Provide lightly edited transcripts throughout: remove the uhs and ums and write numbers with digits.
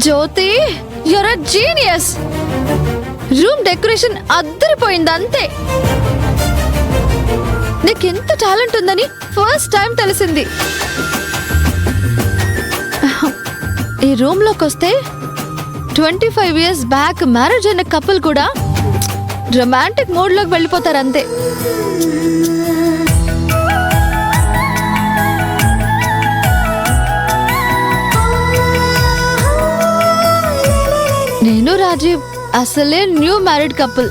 Jyothi, you're a genius. Room decoration అద్దరిపోయింది అంతే. నీకెంత టాలెంట్ ఉందని ఫస్ట్ టైం తెలిసింది. ఈ రూమ్ లోకి వస్తే 25 years బ్యాక్ మ్యారేజ్ అయిన కపుల్ కూడా రొమాంటిక్ మూడ్ లోకి వెళ్ళిపోతారు అంతే. నేను రాజీవ్ అసలే న్యూ మ్యారీడ్ కపుల్.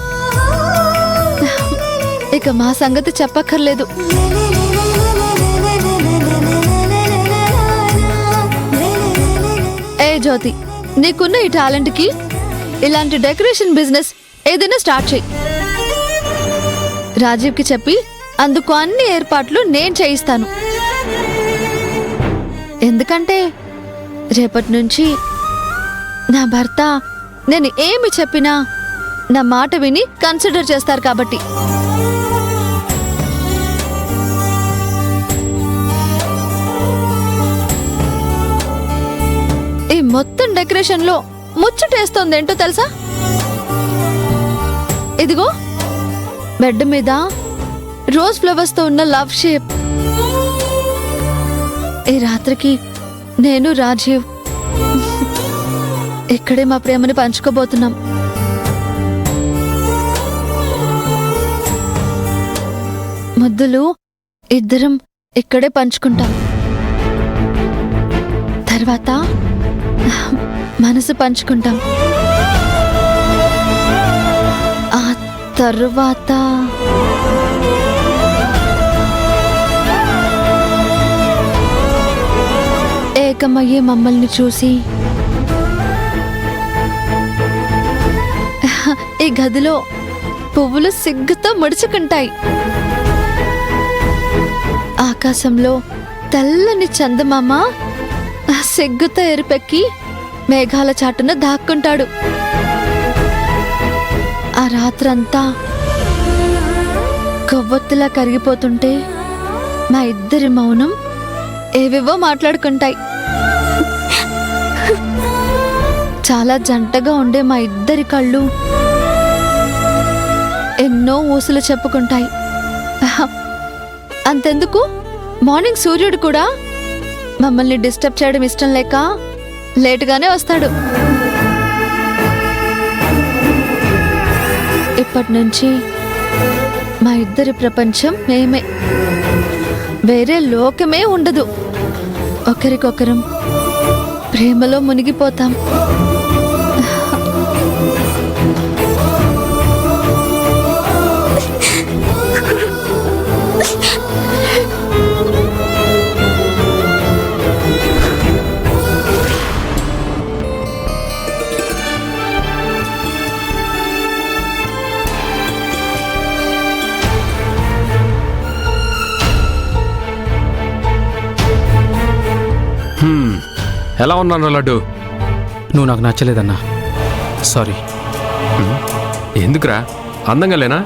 ఇక మా సంగతి చెప్పక్కర్లేదు. ఏ జ్యోతి, నీకున్న ఈ టాలెంట్ కి ఇలాంటి డెకరేషన్ బిజినెస్ ఏదైనా స్టార్ట్ చేయి. రాజీవ్ కి చెప్పి అందుకు అన్ని ఏర్పాట్లు నేను చేయిస్తాను. ఎందుకంటే రేపటి నుంచి నా భర్త నేను ఏమి చెప్పినా నా మాట విని కన్సిడర్ చేస్తారు కాబట్టి. ఈ మొత్తం డెకరేషన్ లో ముచ్చటేస్తోంది ఏంటో తెలుసా? ఇదిగో బెడ్ మీద రోజ్ ఫ్లవర్స్ తో ఉన్న లవ్ షేప్. ఈ రాత్రికి నేను రాజీవ్ ఇక్కడే మా ప్రేమని పంచుకోబోతున్నాం. ముద్దులు ఇద్దరం ఇక్కడే పంచుకుంటాం. తర్వాత మనసు పంచుకుంటాం. ఆ తరువాత ఏకమయ్యే మమ్మల్ని చూసి ఈ గదిలో పువ్వులు సిగ్గుతో ముడుచుకుంటాయి. ఆకాశంలో తెల్లని చందమామ సిగ్గుతో ఎరుపెక్కి మేఘాల చాటున దాక్కుంటాడు. ఆ రాత్రంతా కొవ్వొత్తులా కరిగిపోతుంటే మా ఇద్దరి మౌనం ఏవేవో మాట్లాడుకుంటాయి. చాలా జంటగా ఉండే మా ఇద్దరి కళ్ళు ఎన్నో ఊసులు చెప్పుకుంటాయి. అంతెందుకు, మార్నింగ్ సూర్యుడు కూడా మమ్మల్ని డిస్టర్బ్ చేయడం ఇష్టం లేక లేటుగానే వస్తాడు. ఇప్పటి నుంచి మా ఇద్దరి ప్రపంచం మేమే, వేరే లోకమే ఉండదు. ఒకరికొకరం ప్రేమలో మునిగిపోతాం. ఎలా ఉన్నాను లడ్డు? నువ్వు నాకు నచ్చలేదన్నా, సారీ. ఎందుకురా? అందంగా లేనా?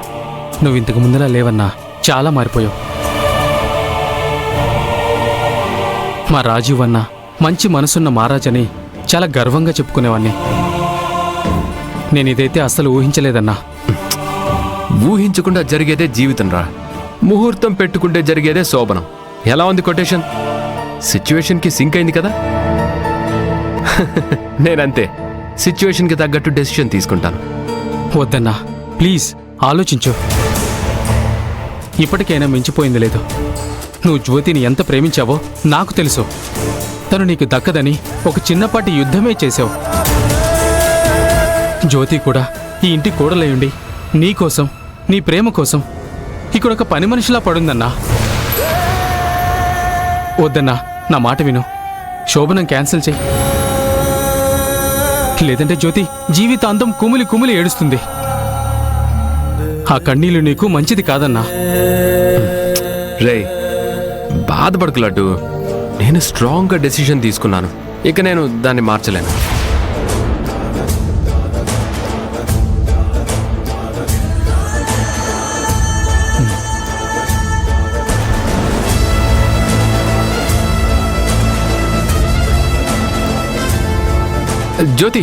నువ్వు ఇంతకు ముందులా లేవన్నా, చాలా మారిపోయావు. మా రాజీవ్ అన్న మంచి మనసున్న మహారాజని చాలా గర్వంగా చెప్పుకునేవాణ్ణి. నేను ఇదైతే అస్సలు ఊహించలేదన్నా. ఊహించకుండా జరిగేదే జీవితం రా. ముహూర్తం పెట్టుకుంటే జరిగేదే శోభనం. ఎలా ఉంది కొటేషన్? సిచ్యువేషన్కి సింక్ అయింది కదా. నేనంతే, సిచ్యువేషన్కి తగ్గట్టు డెసిషన్ తీసుకుంటాను. వద్దన్నా, ప్లీజ్ ఆలోచించు. ఇప్పటికైనా మించిపోయింది లేదు. నువ్వు జ్యోతిని ఎంత ప్రేమించావో నాకు తెలుసు. తను నీకు దక్కదని ఒక చిన్నపాటి యుద్ధమే చేశావు. జ్యోతి కూడా ఈ ఇంటి కూడలయుండి నీకోసం, నీ ప్రేమ కోసం ఇక్కడొక పని మనిషిలా పడుందన్నా. వద్దన్నా, నా మాట విను. శోభనం క్యాన్సిల్ చెయ్యి. లేదంటే జ్యోతి జీవితాంతం కుమిలి కుమిలి ఏడుస్తుంది. ఆ కన్నీళ్లు నీకు మంచిది కాదన్నా. రే, బాధపడకు లడ్డు. నేను స్ట్రాంగ్గా డెసిషన్ తీసుకున్నాను. ఇక నేను దాన్ని మార్చలేను. జ్యోతి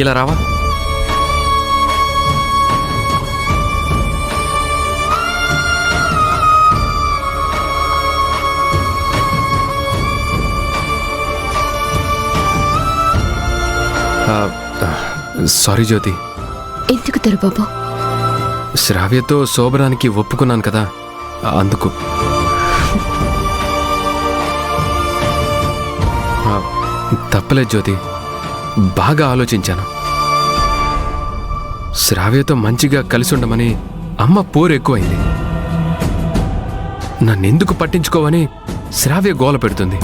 ఇలా రావా? సారీ జ్యోతి, ఎందుకు దొరబాబు? శ్రావ్యతో శోభనానికి ఒప్పుకున్నాను కదా, అందుకు. తప్పలేదు జ్యోతి, బాగా ఆలోచించాను. శ్రావ్యతో మంచిగా కలిసి ఉండమని అమ్మ పోరు ఎక్కువైంది. నన్నెందుకు పట్టించుకోవని శ్రావ్య గోల పెడుతుంది.